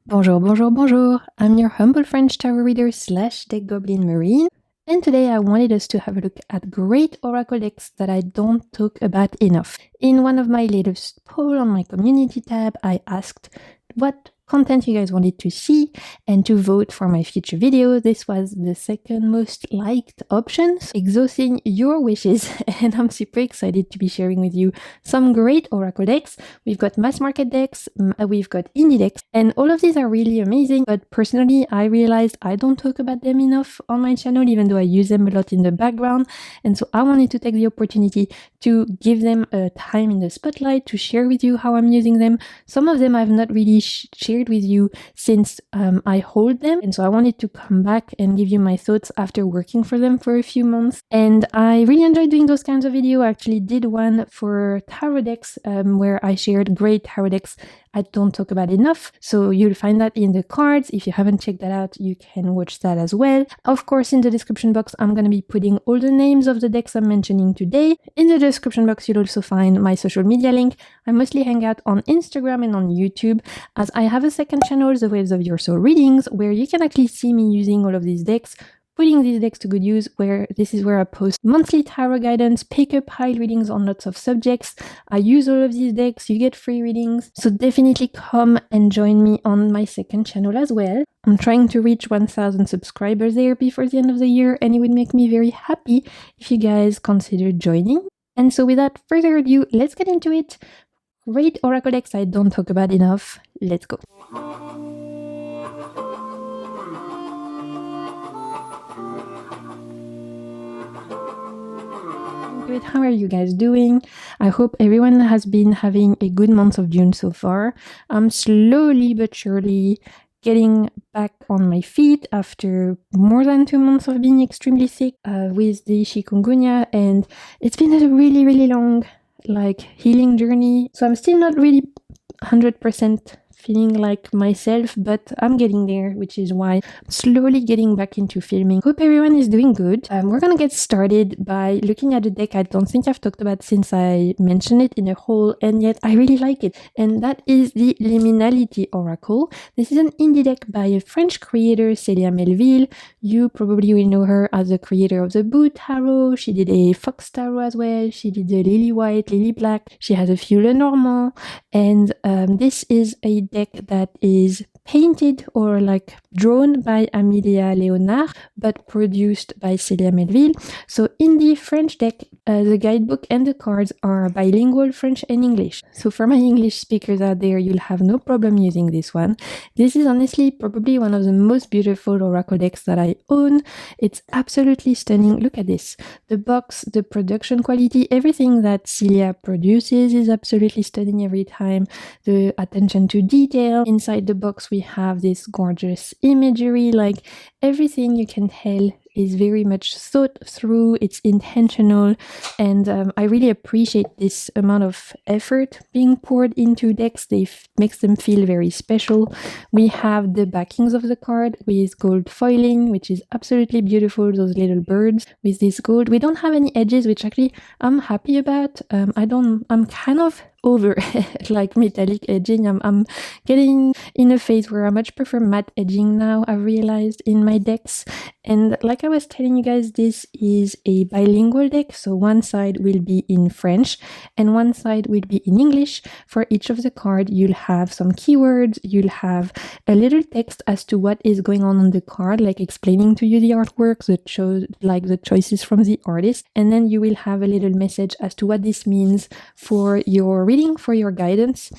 Bonjour, bonjour, bonjour. I'm your humble French tarot reader slash deck goblin Marine, and today I wanted us to have a look at great oracle decks that I don't talk about enough. In one of my latest polls on my community tab, I asked what content you guys wanted to see and to vote for my future video. This was the second most liked option, exhausting your wishes, and I'm super excited to be sharing with you some great oracle decks. We've got mass market decks, we've got indie decks, and all of these are really amazing, but personally I realized I don't talk about them enough on my channel, even though I use them a lot in the background, and so I wanted to take the opportunity to give them a time in the spotlight, to share with you how I'm using them. Some of them I've not really shared with you since I hold them, and so I wanted to come back and give you my thoughts after working for them for a few months. And I really enjoy doing those kinds of videos. I actually did one for tarot decks where I shared great tarot decks I don't talk about enough, so you'll find that in the cards. If you haven't checked that out, you can watch that as well. Of course, in the description box I'm going to be putting all the names of the decks I'm mentioning today. In the description box you'll also find my social media link. I mostly hang out on Instagram and on YouTube, as I have a second channel, The Waves of Your Soul Readings, where you can actually see me using all of these decks, putting these decks to good use, where this is where I post monthly tarot guidance, pick up high readings on lots of subjects. I use all of these decks, you get free readings, so definitely come and join me on my second channel as well. I'm trying to reach 1000 subscribers there before the end of the year, and it would make me very happy if you guys consider joining. And so without further ado, let's get into it. Great oracle decks I don't talk about enough. Let's go. How are you guys doing? I hope everyone has been having a good month of June so far. I'm slowly but surely getting back on my feet after more than 2 months of being extremely sick with the chikungunya, and it's been a really long healing journey. So I'm still not really 100% feeling like myself, but I'm getting there, which is why I'm slowly getting back into filming. Hope everyone is doing good. We're gonna get started by looking at a deck I don't think I've talked about since I mentioned it in a haul, and yet I really like it, and that is the Liminality Oracle. This is an indie deck by a French creator, Célia Melville. You probably will know her as the creator of the Boo Tarot. She did a Fox Tarot as well. She did the Lily White, Lily Black. She has a few Lenormand, and this is a deck that is painted or drawn by Amelia Léonard, but produced by Célia Melville. So in the French deck, the guidebook and the cards are bilingual, French and English. So for my English speakers out there, you'll have no problem using this one. This is honestly probably one of the most beautiful oracle decks that I own. It's absolutely stunning. Look at this. The box, the production quality, everything that Célia produces is absolutely stunning every time. The attention to detail. Inside the box we have this gorgeous imagery, everything you can tell is very much thought through, it's intentional, and I really appreciate this amount of effort being poured into decks. Makes them feel very special. We have the backings of the card with gold foiling, which is absolutely beautiful, those little birds with this gold. We don't have any edges, which actually I'm happy about. I'm kind of over metallic edging. I'm getting in a phase where I much prefer matte edging now, I've realized, in my decks. And like I was telling you guys, this is a bilingual deck, so one side will be in French and one side will be in English. For each of the cards you'll have some keywords, you'll have a little text as to what is going on the card, explaining to you the artwork, the choices from the artist, and then you will have a little message as to what this means for your reading, for your guidance.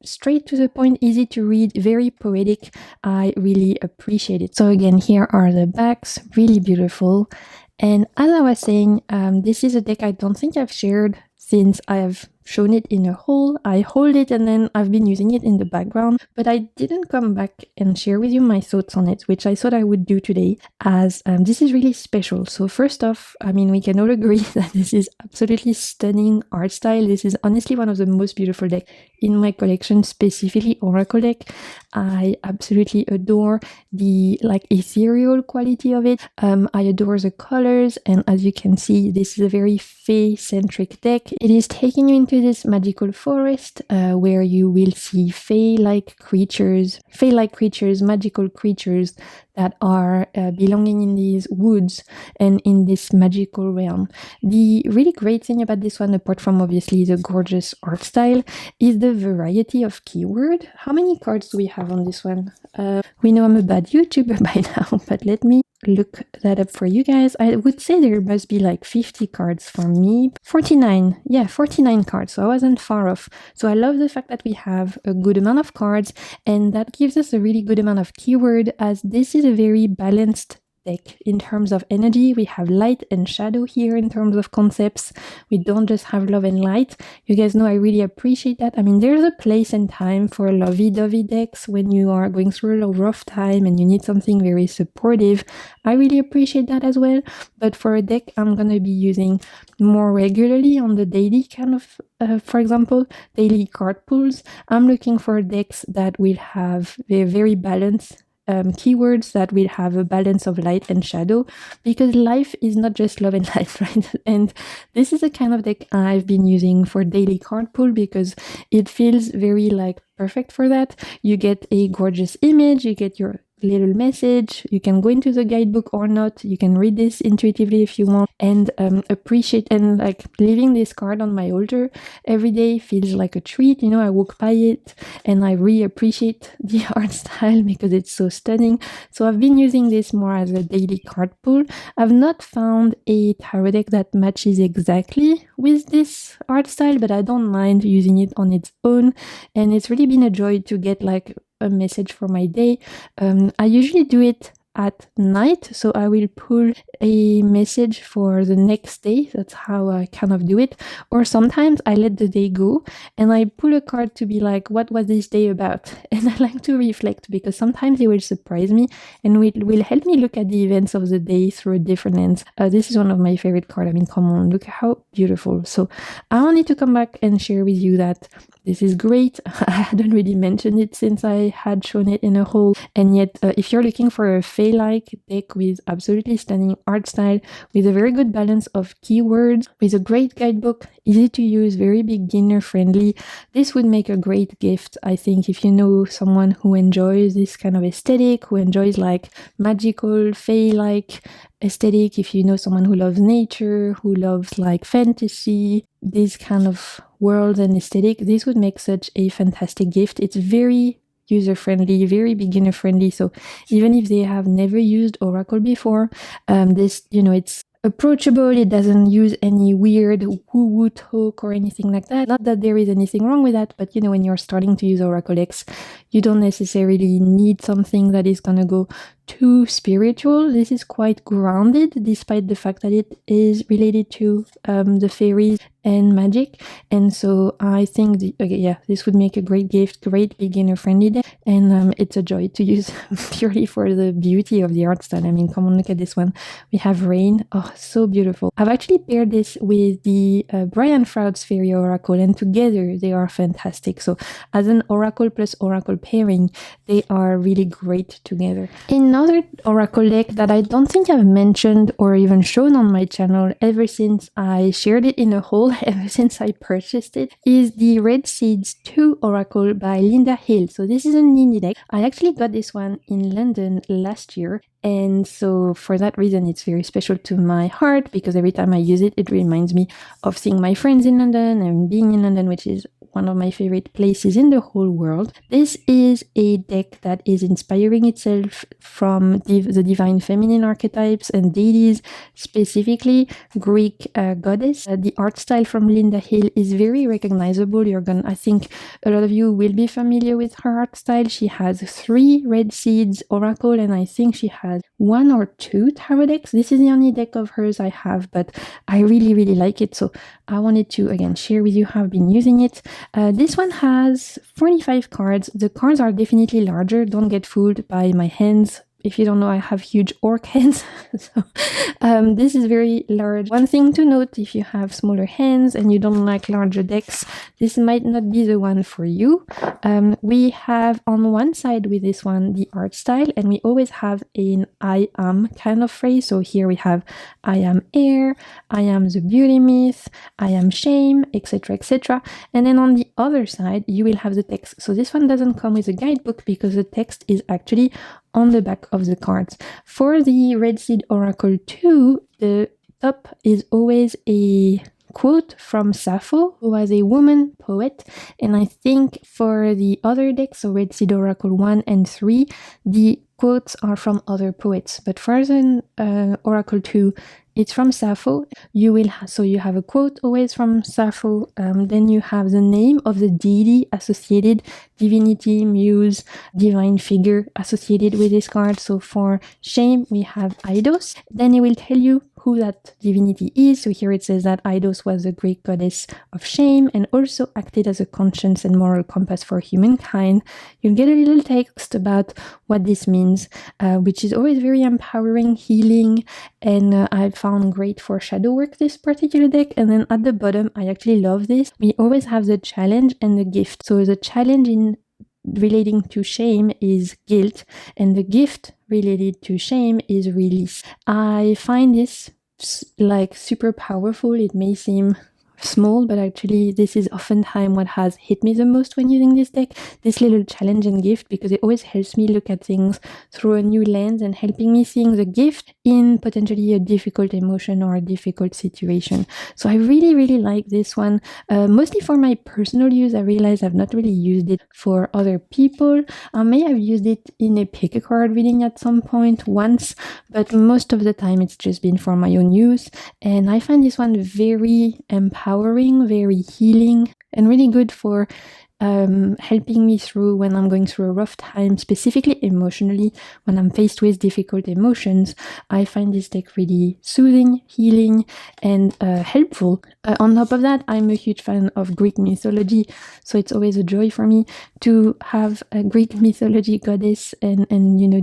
Straight to the point, easy to read, very poetic. I really appreciate it. So again, here are the backs, really beautiful. And as I was saying, this is a deck I don't think I've shared since I have shown it in a haul. I hold it and then I've been using it in the background, but I didn't come back and share with you my thoughts on it, which I thought I would do today, as this is really special. So first off, we can all agree that this is absolutely stunning art style. This is honestly one of the most beautiful decks in my collection, specifically Oracle deck. I absolutely adore the ethereal quality of it. I adore the colors, and as you can see, this is a very fae-centric deck. It is taking you into into this magical forest where you will see fae-like creatures, magical creatures that are belonging in these woods and in this magical realm. The really great thing about this one, apart from obviously the gorgeous art style, is the variety of keyword. How many cards do we have on this one? We know I'm a bad YouTuber by now, but let me look that up for you guys. I would say there must be like 50 cards for me. 49. Yeah, 49 cards. So I wasn't far off. So I love the fact that we have a good amount of cards, and that gives us a really good amount of keyword, as this is a very balanced deck in terms of energy. We have light and shadow here in terms of concepts. We don't just have love and light. You guys know I really appreciate that. I mean, there's a place and time for lovey-dovey decks when you are going through a rough time and you need something very supportive. I really appreciate that as well. But for a deck I'm going to be using more regularly on the daily kind of, for example, daily card pulls, I'm looking for decks that will have a very balanced keywords, that will have a balance of light and shadow, because life is not just love and light, right? And this is a kind of deck I've been using for daily card pull because it feels very like perfect for that. You get a gorgeous image, you get your little message, you can go into the guidebook or not, you can read this intuitively if you want, and appreciate, and like leaving this card on my altar every day feels like a treat. You know, I walk by it and I really appreciate the art style because it's so stunning. So I've been using this more as a daily card pull. I've not found a tarot deck that matches exactly with this art style, but I don't mind using it on its own, and it's really been a joy to get like a message for my day. I usually do it at night, so I will pull a message for the next day. That's how I kind of do it. Or sometimes I let the day go and I pull a card to be like, what was this day about? And I like to reflect because sometimes it will surprise me and will help me look at the events of the day through a different lens. This is one of my favorite cards. I mean, come on, look how beautiful. So I wanted to come back and share with you that this is great. I hadn't really mentioned it since I had shown it in a haul. And yet, if you're looking for a fae-like deck with absolutely stunning art style, with a very good balance of keywords, with a great guidebook, easy to use, very beginner friendly, this would make a great gift. I think if you know someone who enjoys this kind of aesthetic, who enjoys like magical, fae-like aesthetic, if you know someone who loves nature, who loves like fantasy, this kind of world and aesthetic, this would make such a fantastic gift. It's very user-friendly, very beginner-friendly. So even if they have never used Oracle before, this, you know, it's approachable. It doesn't use any weird woo-woo talk or anything like that. Not that there is anything wrong with that, but you know, when you're starting to use Oracle X, you don't necessarily need something that is gonna go too spiritual. This is quite grounded, despite the fact that it is related to the fairies and magic. And so I think this would make a great gift, great beginner friendly deck, and it's a joy to use purely for the beauty of the art style. I mean, come on, look at this one. We have rain. Oh, so beautiful. I've actually paired this with the Brian Froud's Fairy Oracle, and together they are fantastic. So as an Oracle plus Oracle pairing, they are really great together. Another Oracle deck that I don't think I've mentioned or even shown on my channel ever since I shared it in a haul, ever since I purchased it, is the Red Seeds 2 Oracle by Linda Hill. So this is an indie deck. I actually got this one in London last year, and so for that reason it's very special to my heart, because every time I use it, it reminds me of seeing my friends in London and being in London, which is one of my favorite places in the whole world. This is a deck that is inspiring itself from the divine feminine archetypes and deities, specifically Greek goddess. The art style from Linda Hill is very recognizable. I think a lot of you will be familiar with her art style. She has 3 Red Seeds Oracle, and I think she has 1 or 2 tarot decks. This is the only deck of hers I have, but I really, really like it. So I wanted to, again, share with you how I've been using it. This one has 45 cards. The cards are definitely larger. Don't get fooled by my hands. if you don't know, I have huge orc hands. So this is very large. One thing to note, if you have smaller hands and you don't like larger decks, this might not be the one for you. We have on one side with this one the art style, and we always have an I am kind of phrase. So here we have I am air, I am the beauty myth, I am shame, etc., etc. And then on the other side, you will have the text. So this one doesn't come with a guidebook because the text is actually on the back of the cards. For the Red Seed Oracle 2, the top is always a quote from Sappho, who was a woman poet. And I think for the other decks, so Red Seed Oracle 1 and 3, the quotes are from other poets. But for the Oracle 2, it's from Sappho. You have a quote always from Sappho. Then you have the name of the deity associated, divinity, muse, divine figure associated with this card. So for shame, we have Eidos. Then it will tell you who that divinity is. So here it says that Eidos was the Greek goddess of shame and also acted as a conscience and moral compass for humankind. You get a little text about what this means, which is always very empowering, healing, and I found great for shadow work, this particular deck. And then at the bottom, I actually love this. We always have the challenge and the gift. So the challenge in relating to shame is guilt, and the gift related to shame is release. I find this like super powerful. It may seem small, but actually this is oftentimes what has hit me the most when using this deck, this little challenge and gift, because it always helps me look at things through a new lens and helping me seeing the gift in potentially a difficult emotion or a difficult situation. So I really, really like this one, mostly for my personal use. I realize I've not really used it for other people. I may have used it in a pick a card reading at some point once, but most of the time it's just been for my own use. And I find this one very empowering, very healing, and really good for helping me through when I'm going through a rough time, specifically emotionally. When I'm faced with difficult emotions, I find this deck really soothing, healing, and helpful. On top of that, I'm a huge fan of Greek mythology, so it's always a joy for me to have a Greek mythology goddess and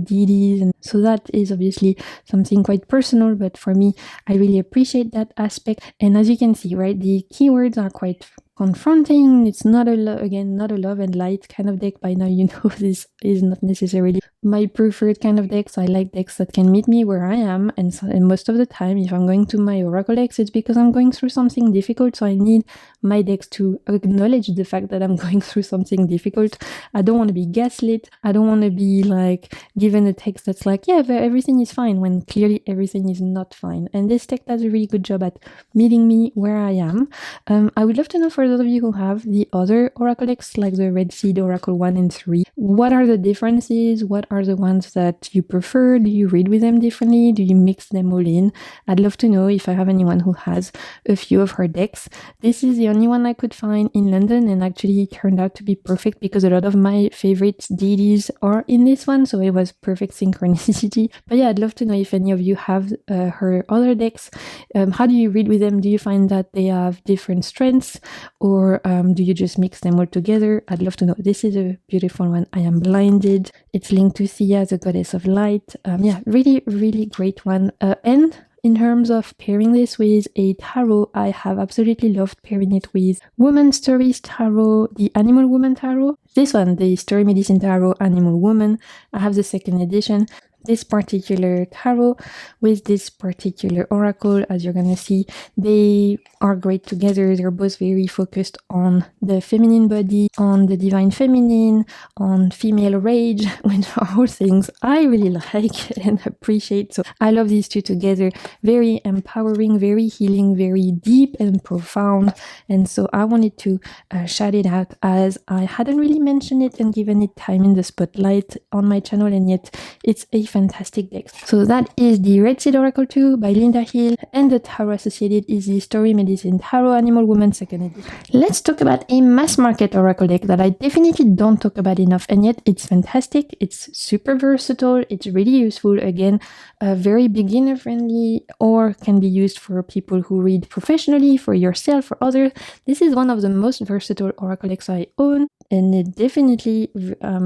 deities, and so that is obviously something quite personal, but for me, I really appreciate that aspect. And as you can see, right, the keywords are quite confronting. It's not not a love and light kind of deck. By now you know this is not necessarily my preferred kind of decks. I like decks that can meet me where I am, and most of the time if I'm going to my oracle decks, it's because I'm going through something difficult, so I need my decks to acknowledge the fact that I'm going through something difficult. I don't want to be gaslit. I don't want to be like given a text that's like, yeah, everything is fine, when clearly everything is not fine. And this deck does a really good job at meeting me where I am. I would love to know, for those of you who have the other oracle decks, like the Red Seed Oracle 1 and 3, what are the differences? What are the ones that you prefer? Do you read with them differently? Do you mix them all in? I'd love to know if I have anyone who has a few of her decks. This is the only one I could find in London, and actually it turned out to be perfect because a lot of my favorite deities are in this one, so it was perfect synchronicity. But yeah, I'd love to know if any of you have her other decks. How do you read with them? Do you find that they have different strengths, or do you just mix them all together? I'd love to know. This is a beautiful one. I am blinded. It's linked to Thea, the goddess of light. Yeah, really, really great one. And in terms of pairing this with a tarot, I have absolutely loved pairing it with Woman Stories Tarot, the Animal Woman Tarot. This one, the Story Medicine Tarot Animal Woman. I have the second edition. This particular tarot with this particular oracle, as you're gonna see, they are great together. They're both very focused on the feminine body, on the divine feminine, on female rage, which are all things I really like and appreciate. So I love these two together. Very empowering, very healing, very deep and profound. And so I wanted to shout it out, as I hadn't really mentioned it and given it time in the spotlight on my channel, and yet it's a fantastic deck. So that is the Red Seed Oracle 2 by Linda Hill, and the tarot associated is the Story Medicine Tarot Animal Woman 2nd edition. Let's talk about a mass market oracle deck that I definitely don't talk about enough, and yet it's fantastic. It's super versatile. It's really useful. Again, very beginner friendly, or can be used for people who read professionally, for yourself, for others. This is one of the most versatile oracle decks I own, and it definitely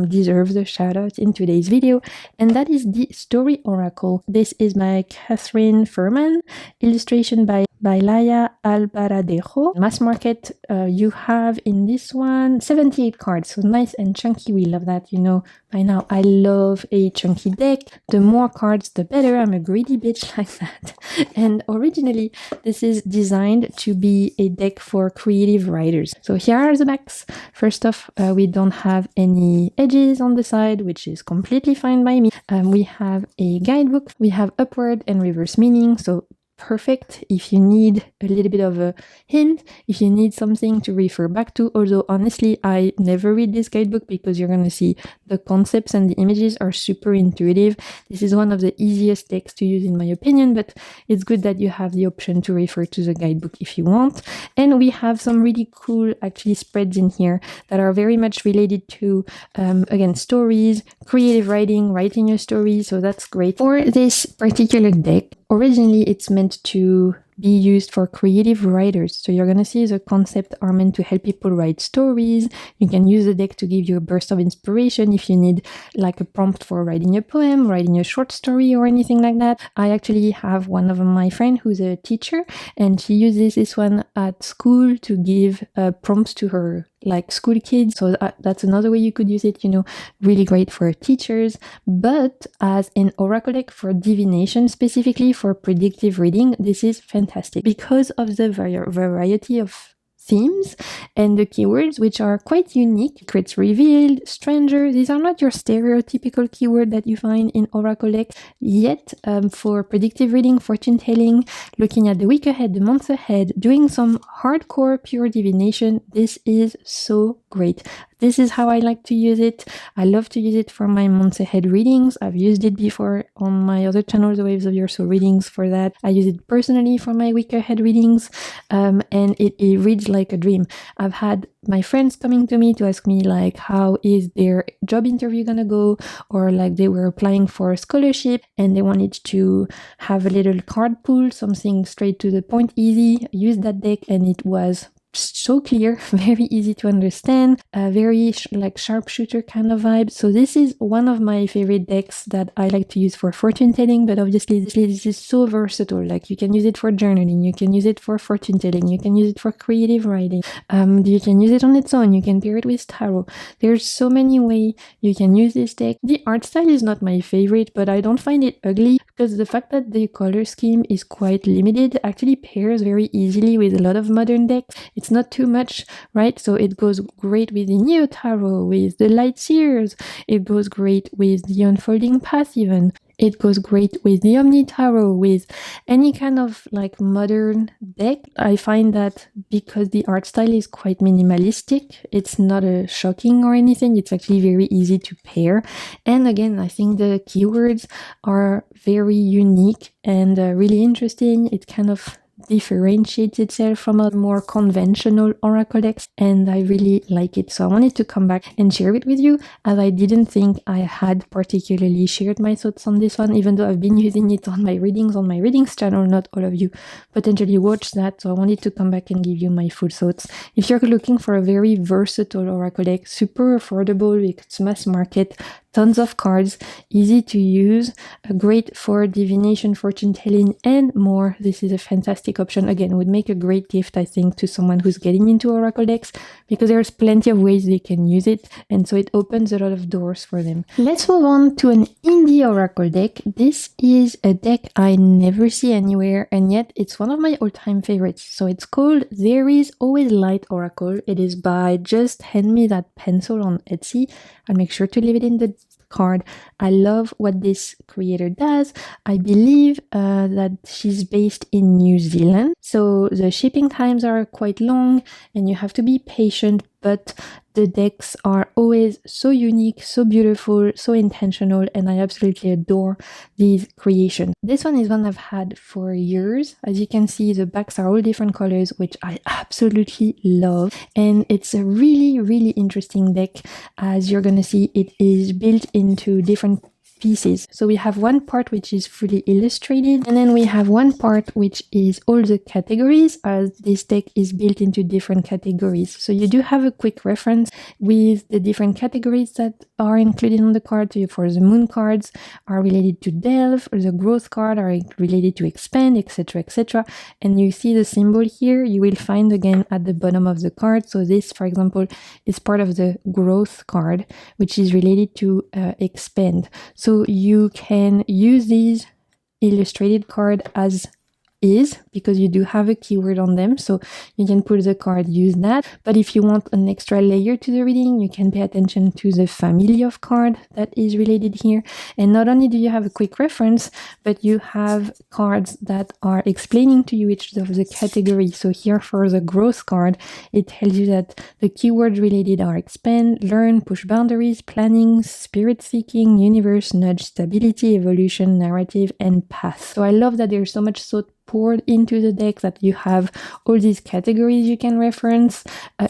deserves a shout out in today's video, and that is the Story Oracle. This is by Catherine Furman, illustration by Laia Albaradejo. Mass market, you have in this one 78 cards, so nice and chunky. We love that, you know. By now, I love a chunky deck. The more cards, the better. I'm a greedy bitch like that. And originally, this is designed to be a deck for creative writers. So here are the backs. First off, we don't have any edges on the side, which is completely fine by me. We have a guidebook. We have upward and reverse meaning, so perfect if you need a little bit of a hint, if you need something to refer back to. Although honestly, I never read this guidebook because you're going to see the concepts and the images are super intuitive. This is one of the easiest decks to use in my opinion, but it's good that you have the option to refer to the guidebook if you want. And we have some really cool actually spreads in here that are very much related to, again, stories, creative writing your stories. So that's great. For this particular deck, originally it's meant to be used for creative writers. So you're going to see the concepts are meant to help people write stories. You can use the deck to give you a burst of inspiration if you need like a prompt for writing a poem, writing a short story or anything like that. I actually have one of my friends who's a teacher and she uses this one at school to give prompts to her like school kids. So that's another way you could use it, you know, really great for teachers. But as an oracle deck for divination, specifically for predictive reading, this is fantastic because of the variety of themes and the keywords, which are quite unique. Secrets revealed, stranger, these are not your stereotypical keyword that you find in oracle decks. Yet for predictive reading, fortune telling, looking at the week ahead, the month ahead, doing some hardcore pure divination, this is so great. This is how I like to use it. I love to use it for my months ahead readings. I've used it before on my other channel, The Waves of Your Soul readings for that. I use it personally for my week ahead readings, and it reads like a dream. I've had my friends coming to me to ask me like, how is their job interview gonna go? Or like they were applying for a scholarship and they wanted to have a little card pool, something straight to the point, easy. I used that deck and it was so clear, very easy to understand, very like sharpshooter kind of vibe. So this is one of my favorite decks that I like to use for fortune telling, but obviously this is so versatile. Like you can use it for journaling, you can use it for fortune telling, you can use it for creative writing, you can use it on its own, you can pair it with tarot. There's so many ways you can use this deck. The art style is not my favorite, but I don't find it ugly because the fact that the color scheme is quite limited actually pairs very easily with a lot of modern decks. It's not too much, right? So it goes great with the Neo Tarot, with the Light Seers. It goes great with the Unfolding Path even. It goes great with the Omni Tarot, with any kind of like modern deck. I find that because the art style is quite minimalistic, it's not a shocking or anything. It's actually very easy to pair. And again, I think the keywords are very unique and really interesting. It kind of differentiates itself from a more conventional oracle decks, and I really like it. So I wanted to come back and share it with you, as I didn't think I had particularly shared my thoughts on this one, even though I've been using it on my readings channel. Not all of you potentially watch that, so I wanted to come back and give you my full thoughts. If you're looking for a very versatile oracle deck, super affordable, it's mass market, tons of cards, easy to use, great for divination, fortune telling, and more. This is a fantastic option. Again, would make a great gift, I think, to someone who's getting into oracle decks, because there's plenty of ways they can use it, and so it opens a lot of doors for them. Let's move on to an indie oracle deck. This is a deck I never see anywhere, and yet it's one of my all-time favorites. So it's called There Is Always Light Oracle. It is by Just Hand Me That Pencil on Etsy. I'll make sure to leave it in the card. I love what this creator does. I believe that she's based in New Zealand, so the shipping times are quite long and you have to be patient, but the decks are always so unique, so beautiful, so intentional, and I absolutely adore these creations. This one is one I've had for years. As you can see, the backs are all different colors, which I absolutely love, and it's a really, really interesting deck. As you're gonna see, it is built into different pieces. So we have one part which is fully illustrated, and then we have one part which is all the categories, as this deck is built into different categories. So you do have a quick reference with the different categories that are included on the card. So for the moon cards are related to delve, or the growth card are related to expand, etc, etc. And you see the symbol here, you will find again at the bottom of the card. So this, for example, is part of the growth card, which is related to expand. So you can use these illustrated card as is, because you do have a keyword on them, so you can pull the card, use that. But if you want an extra layer to the reading, you can pay attention to the family of card that is related here. And not only do you have a quick reference, but you have cards that are explaining to you each of the categories. So here for the growth card, it tells you that the keywords related are expand, learn, push boundaries, planning, spirit seeking, universe, nudge, stability, evolution, narrative, and path. So I love that there's so much thought poured into the deck, that you have all these categories you can reference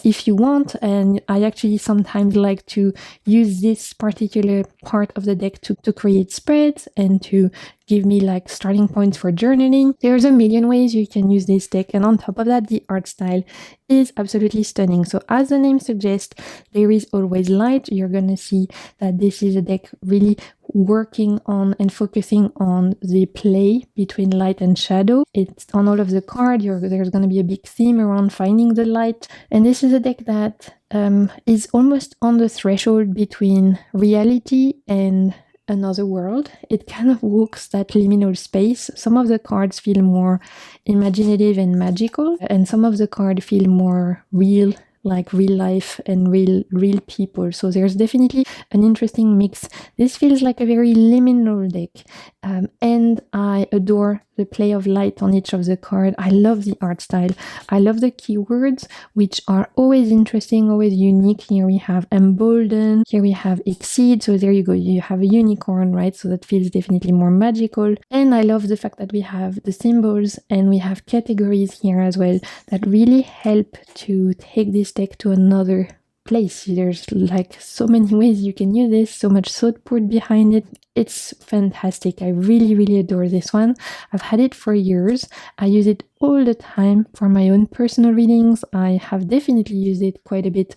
if you want. And I actually sometimes like to use this particular part of the deck to create spreads and to give me like starting points for journaling. There's a million ways you can use this deck, and on top of that, the art style is absolutely stunning. So as the name suggests, there is always light. You're gonna see that this is a deck really working on and focusing on the play between light and shadow. It's on all of the cards. There's going to be a big theme around finding the light. And this is a deck that is almost on the threshold between reality and another world. It kind of walks that liminal space. Some of the cards feel more imaginative and magical, and some of the cards feel more real, like real life and real people. So there's definitely an interesting mix. This feels like a very liminal deck, and I adore the play of light on each of the cards. I love the art style. I love the keywords, which are always interesting, always unique. Here we have embolden, here we have exceed. So there you go, you have a unicorn, right? So that feels definitely more magical. And I love the fact that we have the symbols and we have categories here as well that really help to take this deck to another place. There's like so many ways you can use this, so much thought put behind it. It's fantastic. I really adore this one. I've had it for years. I use it all the time for my own personal readings. I have definitely used it quite a bit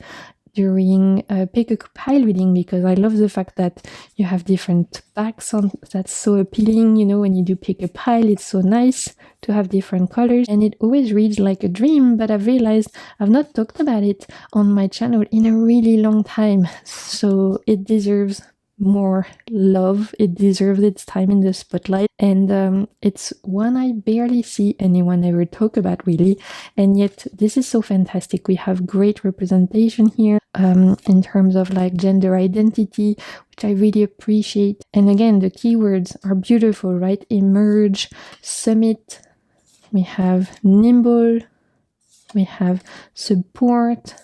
during pick a pile reading, because I love the fact that you have different backs on. That's so appealing, you know, when you do pick a pile. It's so nice to have different colors, and it always reads like a dream. But I've realized I've not talked about it on my channel in a really long time, so it deserves more love. It deserves its time in the spotlight, and it's one I barely see anyone ever talk about, really. And yet this is so fantastic. We have great representation here in terms of like gender identity, which I really appreciate. And again, the keywords are beautiful, right? Emerge, summit, we have nimble, we have support,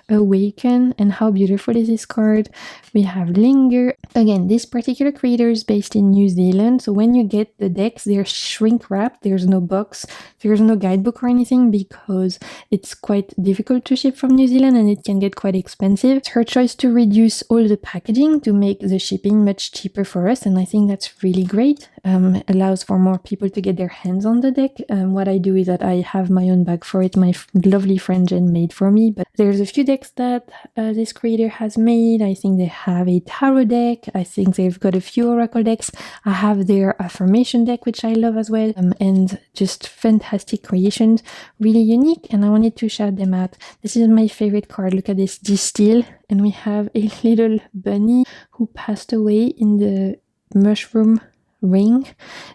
awaken. And how beautiful is this card? We have linger. Again, this particular creator is based in New Zealand, so when you get the decks, they're shrink wrapped. There's no box, there's no guidebook or anything, because it's quite difficult to ship from New Zealand and it can get quite expensive. It's her choice to reduce all the packaging to make the shipping much cheaper for us, and I think that's really great. Allows for more people to get their hands on the deck. What I do is that I have my own bag for it. My lovely friend Jen made for me, but there's a few decks that this creator has made. I think they have a tarot deck. I think they've got a few oracle decks. I have their affirmation deck, which I love as well, and just fantastic creations, really unique, and I wanted to shout them out. This is my favorite card. Look at this, distill, and we have a little bunny who passed away in the mushroom ring,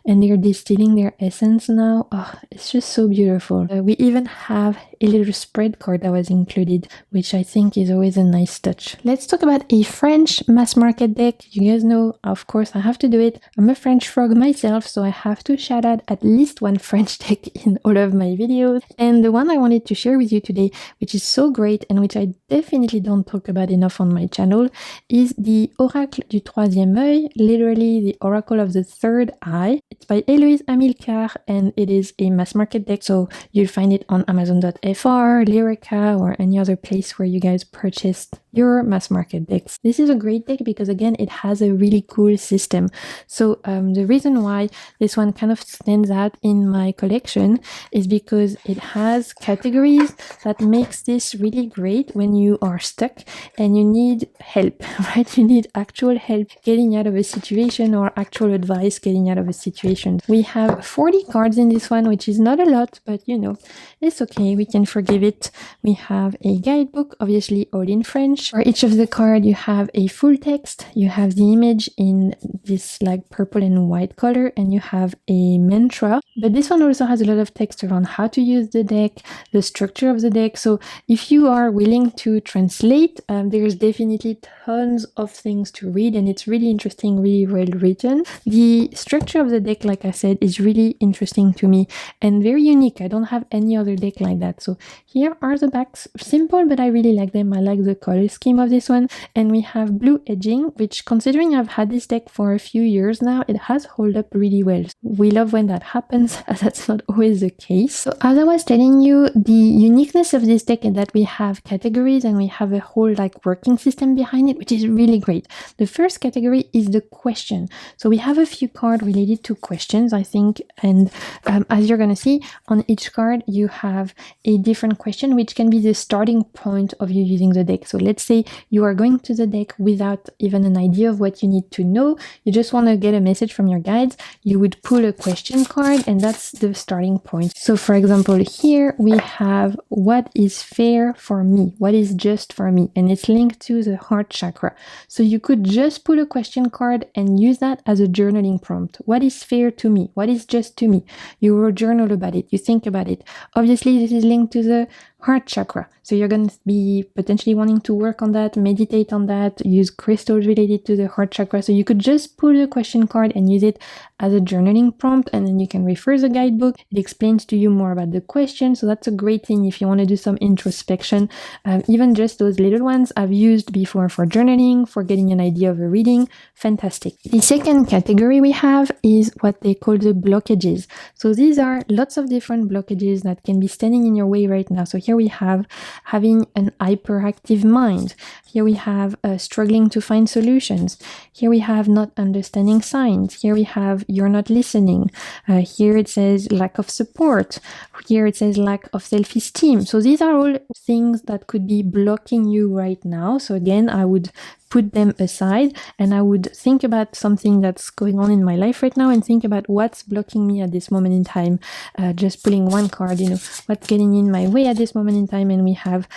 and they're distilling their essence now. Oh, it's just so beautiful. We even have a little spread card that was included, which I think is always a nice touch. Let's talk about a French mass market deck. You guys know, of course, I have to do it. I'm a French frog myself, so I have to shout out at least one French deck in all of my videos. And the one I wanted to share with you today, which is so great and which I definitely don't talk about enough on my channel, is the Oracle du Troisième Œil, literally the Oracle of the Third Eye. It's by Héloïse Amilcar, and it is a mass market deck, so you'll find it on Amazon.fr, Lyrica, or any other place where you guys purchased your mass market decks. This is a great deck because again, it has a really cool system. So the reason why this one kind of stands out in my collection is because it has categories that makes this really great when you are stuck and you need help, right? You need actual help getting out of a situation or actual advice getting out of a situation. We have 40 cards in this one, which is not a lot, but you know, it's okay. We can forgive it. We have a guidebook, obviously all in French. For each of the card, you have a full text. You have the image in this like purple and white color, and you have a mantra. But this one also has a lot of text around how to use the deck, the structure of the deck. So if you are willing to translate, there's definitely tons of things to read, and it's really interesting, really well written. The structure of the deck, like I said, is really interesting to me and very unique. I don't have any other deck like that. So here are the backs, simple, but I really like them. I like the color scheme of this one. And we have blue edging, which considering I've had this deck for a few years now, it has held up really well. We love when that happens, as that's not always the case. So as I was telling you, the uniqueness of this deck is that we have categories and we have a whole like working system behind it, which is really great. The first category is the question. So we have a few cards related to questions, I think, and as you're gonna see, on each card you have a different question, which can be the starting point of you using the deck. So let's say you are going to the deck without even an idea of what you need to know. You just want to get a message from your guides. You would pull a question card, and that's the starting point. So for example, here we have what is fair for me? What is just for me? And it's linked to the heart chakra. So you could just pull a question card and use that as a journaling prompt. What is fair to me? What is just to me? You will journal about it. You think about it. Obviously, this is linked to the heart chakra. So you're going to be potentially wanting to work on that, meditate on that, use crystals related to the heart chakra. So you could just pull the question card and use it as a journaling prompt, and then you can refer the guidebook. It explains to you more about the question. So that's a great thing if you want to do some introspection. Even just those little ones I've used before for journaling, for getting an idea of a reading. Fantastic. The second category we have is what they call the blockages. So these are lots of different blockages that can be standing in your way right now. So here we have having an hyperactive mind. Here we have struggling to find solutions. Here we have not understanding signs. Here we have you're not listening. Here it says lack of support. Here it says lack of self-esteem. So these are all things that could be blocking you right now. So again, I would put them aside and I would think about something that's going on in my life right now and think about what's blocking me at this moment in time. Just pulling one card, you know, what's getting in my way at this moment in time. And we have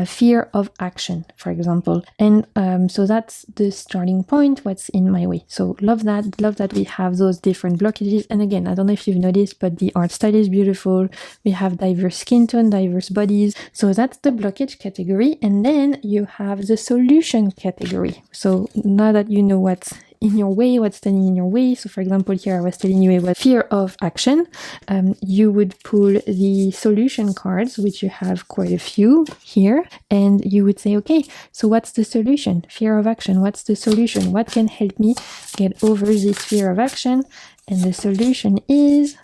fear of action, for example. And so that's the starting point, what's in my way. So love that we have those different blockages. And again, I don't know if you've noticed, but the art style is beautiful. We have diverse skin tone, diverse bodies. So that's the blockage category. And then you have the solution category. So now that you know what's in your way, what's standing in your way. So for example, here I was telling you about fear of action. You would pull the solution cards, which you have quite a few here, and you would say, okay, so what's the solution? Fear of action. What's the solution? What can help me get over this fear of action? And the solution is,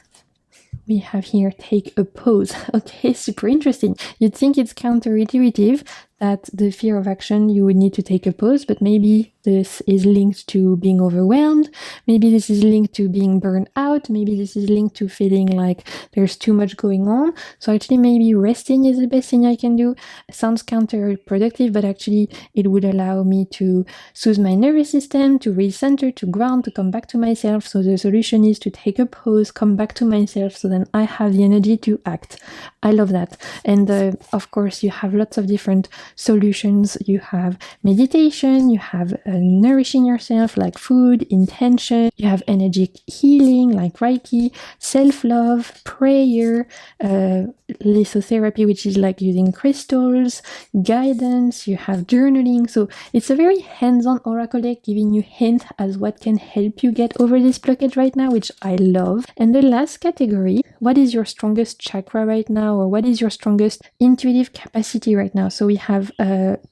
we have here, take a pause. Okay, super interesting. You'd think it's counterintuitive that the fear of action, you would need to take a pause, but maybe this is linked to being overwhelmed. Maybe this is linked to being burned out. Maybe this is linked to feeling like there's too much going on. So actually maybe resting is the best thing I can do. It sounds counterproductive, but actually it would allow me to soothe my nervous system, to recenter, to ground, to come back to myself. So the solution is to take a pause, come back to myself, so then I have the energy to act. I love that. And of course, you have lots of different solutions. You have meditation, you have nourishing yourself like food, intention, you have energetic healing like Reiki, self-love, prayer, lithotherapy, which is like using crystals, guidance, you have journaling. So it's a very hands-on oracle deck giving you hints as what can help you get over this blockage right now, which I love. And the last category, what is your strongest chakra right now, or what is your strongest intuitive capacity right now? So we have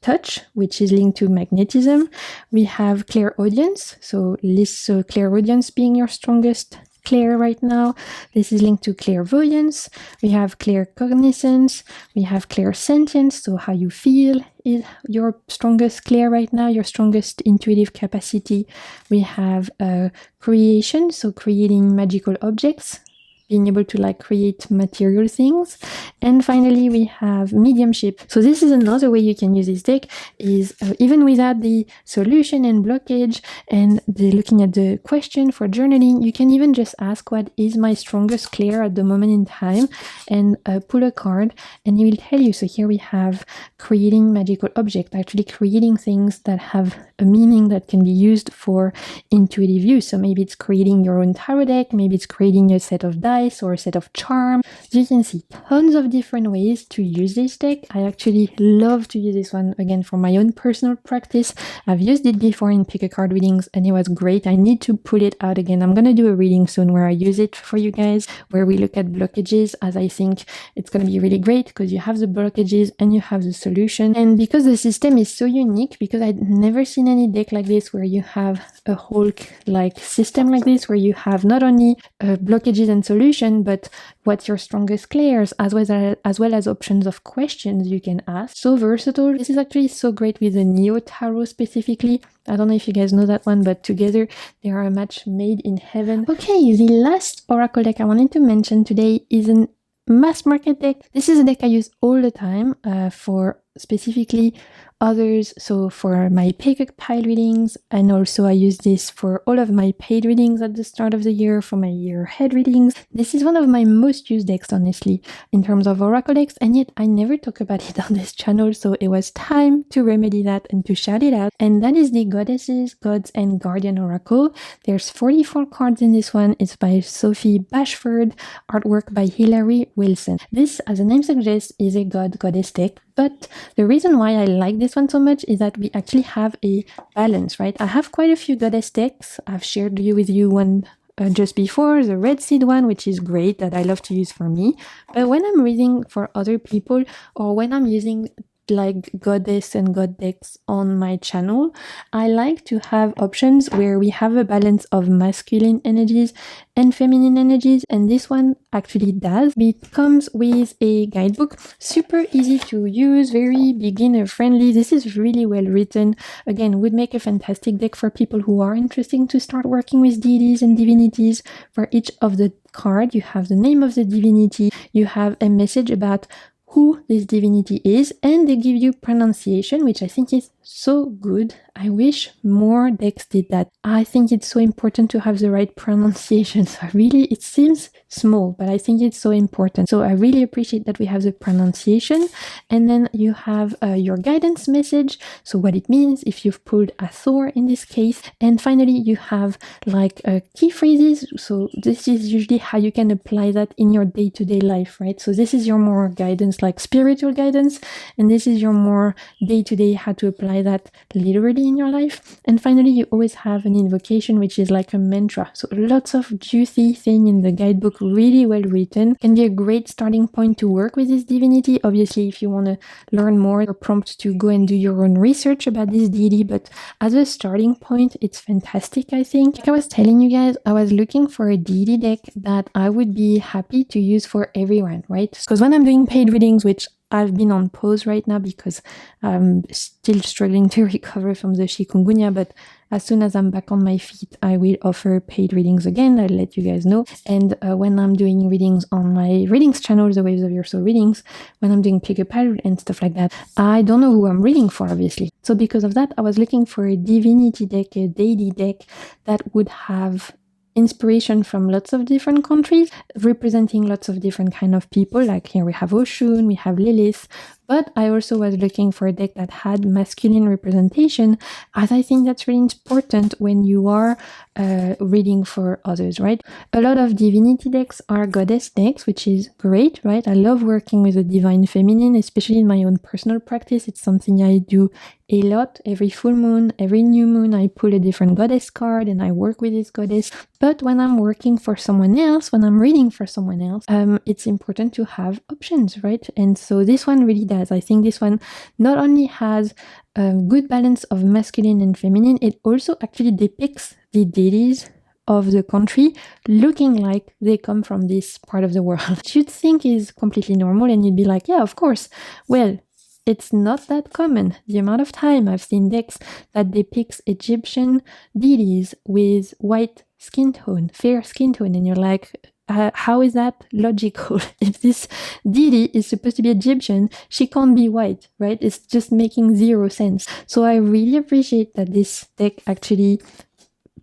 touch, which is linked to magnetism. We have clairaudience, so clairaudience being your strongest clair right now. This is linked to clairvoyance. We have claircognizance. We have clairsentience, so how you feel is your strongest clair right now, your strongest intuitive capacity. We have creation, so creating magical objects, being able to like create material things. And finally, we have mediumship. So this is another way you can use this deck, is even without the solution and blockage and looking at the question for journaling, you can even just ask, what is my strongest clair at the moment in time, and pull a card and it will tell you. So here we have creating magical object, actually creating things that have a meaning that can be used for intuitive use. So maybe it's creating your own tarot deck, maybe it's creating a set of dice or a set of charm. So you can see tons of different ways to use this deck. I actually love to use this one again for my own personal practice. I've used it before in pick a card readings and it was great. I need to pull it out again. I'm gonna do a reading soon where I use it for you guys, where we look at blockages, as I think it's gonna be really great because you have the blockages and you have the solution. And because the system is so unique, because I'd never seen any deck like this where you have a whole like system like this, where you have not only blockages and solution, but what's your strongest clairs, as well as options of questions you can ask. So versatile. This is actually so great with the Neo Tarot specifically. I don't know if you guys know that one, but together they are a match made in heaven. Okay, the last oracle deck I wanted to mention today is an mass market deck. This is a deck I use all the time for specifically others, so for my pick pile readings, and also I use this for all of my paid readings at the start of the year, for my year ahead readings. This is one of my most used decks, honestly, in terms of oracle decks, and yet I never talk about it on this channel, so it was time to remedy that and to shout it out. And that is the Goddesses, Gods, and Guardian Oracle. There's 44 cards in this one. It's by Sophie Bashford, artwork by Hilary Wilson. This, as the name suggests, is a god-goddess deck. But the reason why I like this one so much is that we actually have a balance, right? I have quite a few goddess decks. I've shared with you one just before, the Red Seed one, which is great, that I love to use for me. But when I'm reading for other people, or when I'm using like goddess and god decks on my channel, I like to have options where we have a balance of masculine energies and feminine energies, and this one actually does. It comes with a guidebook, super easy to use, very beginner friendly. This is really well written. Again, would make a fantastic deck for people who are interested to start working with deities and divinities. For each of the card, you have the name of the divinity, you have a message about who this divinity is, and they give you pronunciation, which I think is so good. I wish more decks did that. I think it's so important to have the right pronunciation. So it seems small, but I think it's so important. So I really appreciate that we have the pronunciation. And then you have your guidance message, so what it means if you've pulled a Thor in this case. And finally, you have like key phrases. So this is usually how you can apply that in your day-to-day life, right? So this is your more guidance, like spiritual guidance, and this is your more day-to-day how to apply that literally in your life. And finally, you always have an invocation, which is like a mantra. So lots of juicy thing in the guidebook, really well written. Can be a great starting point to work with this divinity. Obviously, if you want to learn more, you're prompted to go and do your own research about this deity, but as a starting point, it's fantastic, I think. Like I was telling you guys, I was looking for a deity deck that I would be happy to use for everyone, right? Because when I'm doing paid readings, which I've been on pause right now because I'm still struggling to recover from the chikungunya, but as soon as I'm back on my feet, I will offer paid readings again. I'll let you guys know. And when I'm doing readings on my readings channel, the Waves of Your Soul readings, when I'm doing pick a pile and stuff like that, I don't know who I'm reading for, obviously. So because of that, I was looking for a divinity deck, a deity deck that would have inspiration from lots of different countries, representing lots of different kind of people. Like here we have Oshun, we have Lilith, but I also was looking for a deck that had masculine representation, as I think that's really important when you are reading for others, right? A lot of divinity decks are goddess decks, which is great, right? I love working with the divine feminine, especially in my own personal practice. It's something I do a lot. Every full moon, every new moon, I pull a different goddess card and I work with this goddess. But when I'm working for someone else, when I'm reading for someone else, it's important to have options, right? And so this one really does. I think this one not only has a good balance of masculine and feminine, it also actually depicts the deities of the country looking like they come from this part of the world. Which you'd think is completely normal, and you'd be like, yeah, of course. Well, it's not that common. The amount of time I've seen decks that depicts Egyptian deities with white skin tone, fair skin tone, and you're like, how is that logical? If this deity is supposed to be Egyptian, she can't be white, right? It's just making zero sense. So I really appreciate that this deck actually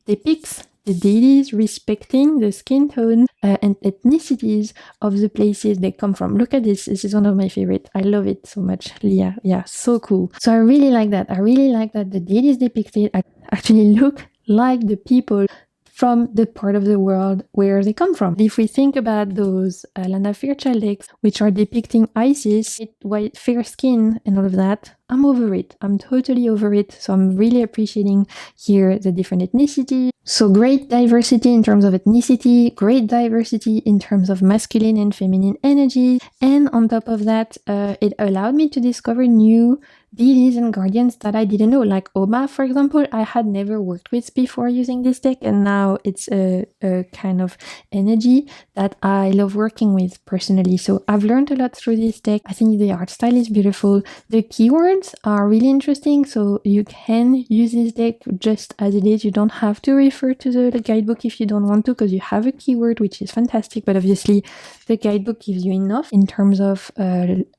depicts the deities respecting the skin tone and ethnicities of the places they come from. Look at this. This is one of my favorite. I love it so much. Leah. Yeah, so cool. So I really like that. I really like that the deities depicted actually look like the people from the part of the world where they come from. If we think about those Lana Fairchild decks, which are depicting Isis, white, fair skin and all of that, I'm over it. I'm totally over it. So I'm really appreciating here the different ethnicity. So great diversity in terms of ethnicity, great diversity in terms of masculine and feminine energy. And on top of that, it allowed me to discover new deities and guardians that I didn't know. Like Oma, for example, I had never worked with before using this deck, and now it's a kind of energy that I love working with personally. So I've learned a lot through this deck. I think the art style is beautiful. The keywords are really interesting, so you can use this deck just as it is. You don't have to refer to the guidebook if you don't want to, because you have a keyword, which is fantastic, but obviously the guidebook gives you enough in terms of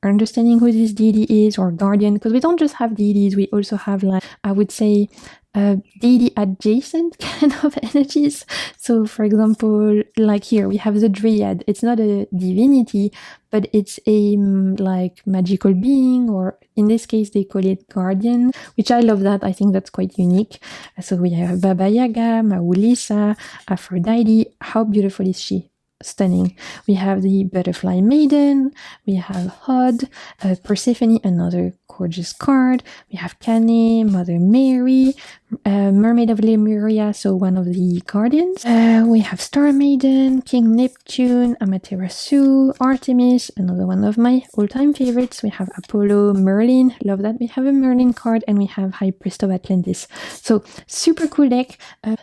understanding who this deity is or guardian, because we don't just have deities, we also have, like, I would say, deity adjacent kind of energies. So for example, like here we have the Dryad. It's not a divinity, but it's a like magical being, or in this case they call it guardian, which I love that. I think that's quite unique. So we have Baba Yaga, Maulisa, Aphrodite. How beautiful is she? Stunning. We have the Butterfly Maiden, we have Hod, Persephone, another gorgeous card. We have Kane, Mother Mary, Mermaid of Lemuria, so one of the guardians. We have Star Maiden, King Neptune, Amaterasu, Artemis, another one of my all-time favorites. We have Apollo, Merlin, love that we have a Merlin card, and we have High Priest of Atlantis. So super cool deck.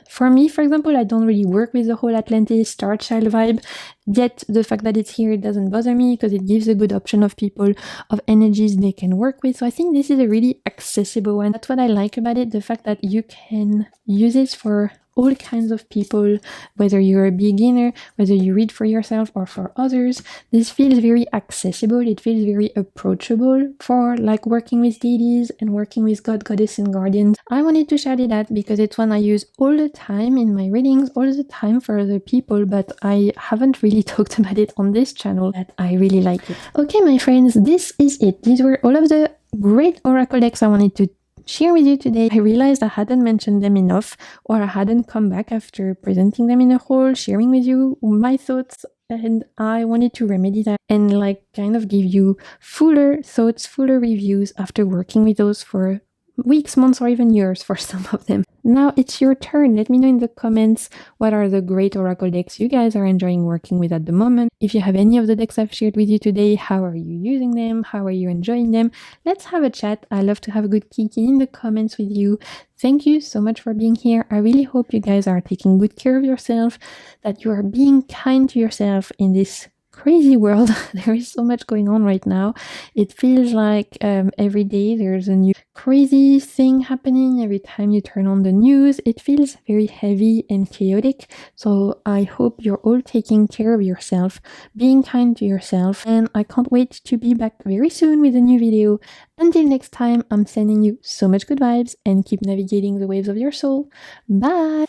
For me, for example, I don't really work with the whole Atlantis Star Child vibe, yet the fact that it's here doesn't bother me, because it gives a good option of people, of energies they can work with. So I think this is a really accessible one. That's what I like about it, the fact that you can use it for all kinds of people, whether you're a beginner, whether you read for yourself or for others. This feels very accessible. It feels very approachable for like working with deities and working with god, goddess, and guardians. I wanted to share that because it's one I use all the time in my readings, all the time for other people, but I haven't really talked about it on this channel, but I really like it. Okay, my friends, this is it. These were all of the great oracle decks I wanted to share with you today. I realized I hadn't mentioned them enough, or I hadn't come back after presenting them in a whole, sharing with you my thoughts, and I wanted to remedy that and like kind of give you fuller thoughts, fuller reviews after working with those for weeks, months, or even years for some of them. Now it's your turn. Let me know in the comments what are the great oracle decks you guys are enjoying working with at the moment. If you have any of the decks I've shared with you today, how are you using them? How are you enjoying them? Let's have a chat. I love to have a good kiki in the comments with you. Thank you so much for being here. I really hope you guys are taking good care of yourself, that you are being kind to yourself in this crazy world. There is so much going on right now. It feels like every day there's a new crazy thing happening. Every time you turn on the news, it feels very heavy and chaotic. So I hope you're all taking care of yourself, being kind to yourself, and I can't wait to be back very soon with a new video. Until next time, I'm sending you so much good vibes, and keep navigating the waves of your soul. Bye!